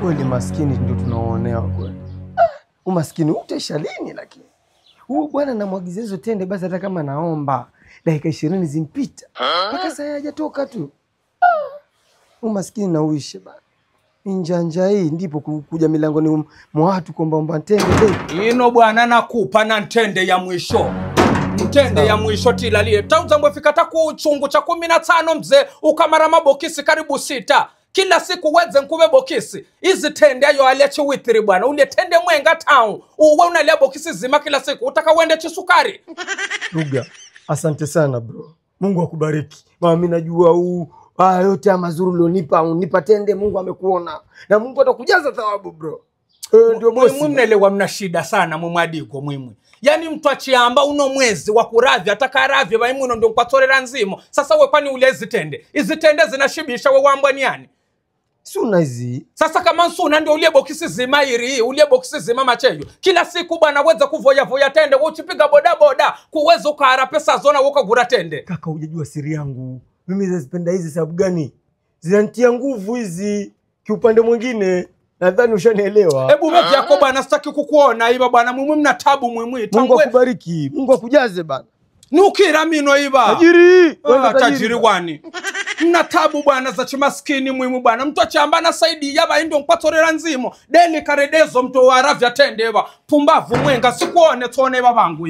Kweli maskini ndio tunaoonea kweli. Umaskini utaisha lini lakini? Huyu bwana namwagiza hizo tende basi hata kama naomba dakika 20 zimpita. Mpaka saa hajatoka tu. Umaskini na uishe bana. Njanja hii ndipo kuja milangoni mwa watu kuomba tende. Ino bwana nakupa na ntende ya mwisho. Ntende ya mwisho tilalie. Tauza mwefika taku uchungu cha 15 mzee ukamara mabokisi karibu 6. Kila siku weze nkube bokisi. Hizi tende ayo aliachi withiri bwana. Ule tende mwenga town. Uwe unalia bokisi zima kila siku. Utaka uende chisukari. Ruga, asante sana bro. Mungu akubariki. Mimi najua yote mazuri ulionipa, unipa tende, Mungu amekuona. Na Mungu atakujaza thawabu bro. Ndio bosi. Mimi mnaelewa mna shida sana mumwadiko mwimwe. Yani mtu achiamba uno mwezi wa kuravya atakaravya baimuno ndio kwatorera nzimo. Sasa wewe kwani ulezi tende? Hizi tende zinashibisha wewe wambwa ni yani? Suna hizi. Sasa kama suna ndio ulie bokisi zima iri, ulie bokisi zima macheyo. Kila siku bwana weza kuvoya tende, uchipiga boda kuweza ukahara pesa zona ukagura tende. Kaka hujajua siri yangu. Mimi nazipenda hizi sababu gani? Zinanitia nguvu hizi. Kiupande mwingine nadhani ushanielewa. Hebu wewe yako bwana sitaki kukuona hivi bwana mumwe mna tabu mumwe. Mungu akubariki. Mungu akujaze bana. Ni ukira mino hiva. Tajiri. Tajiri wani. Mna tabu bwana za chimaskini mwimu bwana. Mtu achamba na saidi yaba ndio mpatorera nzimo. Deli karedezo mtu waravya tende eba. Pumbavu mwenga sikuone tuone babangu.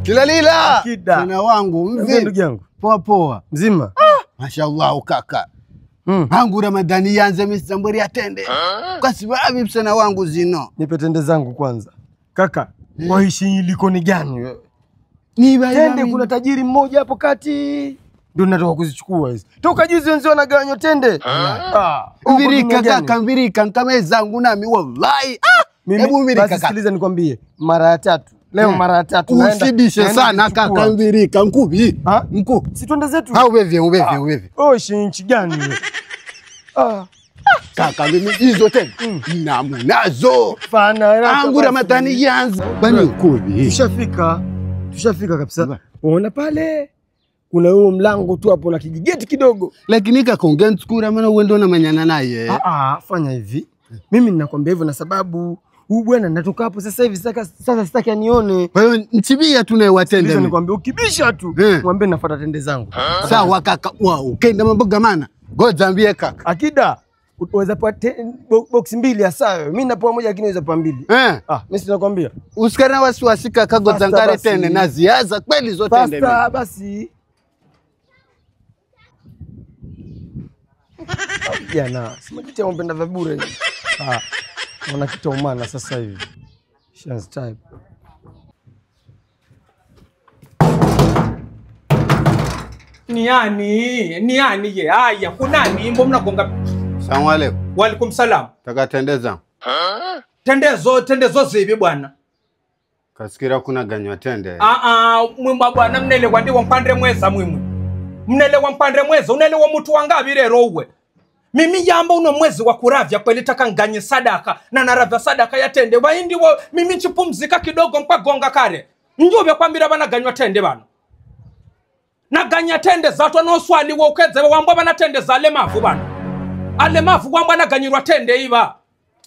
Kilalila. Kida. Sana wangu mzee. Ndugu yangu. Poa. Mzima. Mashallah kaka. Hangu Ramadhani yanze misamburi ya tende. Kwa sababu msana wangu zino. Nipe tende zangu kwanza. Kaka, waishi iliko ni gani wewe? Tende kuna tajiri mmoja hapo kati. Ndio natoka kuzichukua hizi. Toka juzi wenzao wanagawanywa tende. Mbirika kaka, mbirika kama zangu nami wallahi. Hebu mbirika kaka. Sikiliza nikwambie, mara ya 3. Leo mara ya 3 naenda. Usidishe sana kaka mbirika nkubi. Mku. Si twende zetu. Ubeve. Nchi gani wewe? Kaka mimi hizo tende. Namunazo. Fana Hangu Ramadhani yanze. Bani nkubi. Tushafika kabisa. Unaona pale kuna huo mlango tu hapo na kijigeti kidogo. Lakini kakongen skura maana uende na manyana naye. Fanya hivi. Mimi ninakwambia hivyo na sababu huyu bwana natoka hapo sasa hivi sasa sitaki anione. Kwa hiyo nchibia tunayewatende. Mimi nikwambia ukibisha tu mwambie nafuata tende zangu. Sawa kaka. Ukaenda mamboga maana. Ngoja kaka. Akida unaweza pa box 2 ya sawa. Mimi napoa moja lakini unaweza pa 2. Mimi sinakwambia. Usikana wasiwasi kaka ngozangare tende na ziaza kweli zote tende. Basta basi. Jana, simajitia mpenda vya bure hivi. Wana kitaumana sasa hivi. Chance type. Ni yani ye haya kunani mbo mnagonga. Asalamu alaykum. Wa alaikum salam. Taka tendeza. Tendezo zivi bwana. Kasikira kuna ganywa tende. Mwimba bwana mnelewa ndi wampandre mweza mwimwe. Mnelewa mpandre mweza, unelewa mtu wangabi rero uwe. Mimi yamba uno mwezi wa kuravya kweli taka nganye sadaka na naravya sadaka ya tende. Waindi mimi nchipumzika kidogo mpa gonga kare. Njube kwambira bana ganywa tende bana. Na ganya tende zato no swali wa ukeze wambwa bana tende za alemavu bana. Alemavu wambwa na ganyirwa tende iba.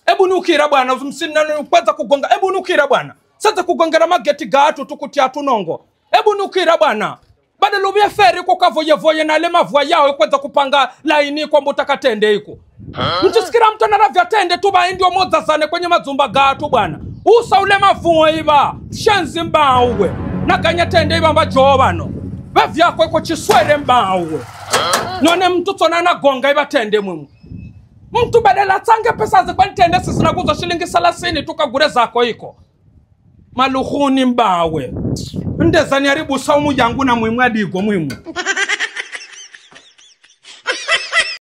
Ebu nukira bwana msina upeza kugonga. Ebu nukira bwana. Sasa kugongera mageti gatu tukutia tunongo. Ebu nukira bwana. Bada lubia feri kwa kavoye na alemavu yao kweza kupanga laini kwa mbutaka tende iko. Mchisikira mtu naravya tende tuba indio moza zane kwenye mazumba gatu bwana. Usa ulemavu iba. Shanzi mba uwe. Na ganya tende iba mba joo bano. Bevya kwa chiswere mba uwe. None mtu tonana gonga iba tende mwimu. Mtu badala tange pesa za kwa tende sisi nakuza shilingi 30 tukagure zako iko. Maluhuni mbawe. Ndeza ni haribu saumu yangu na mwimu adigo mwimu.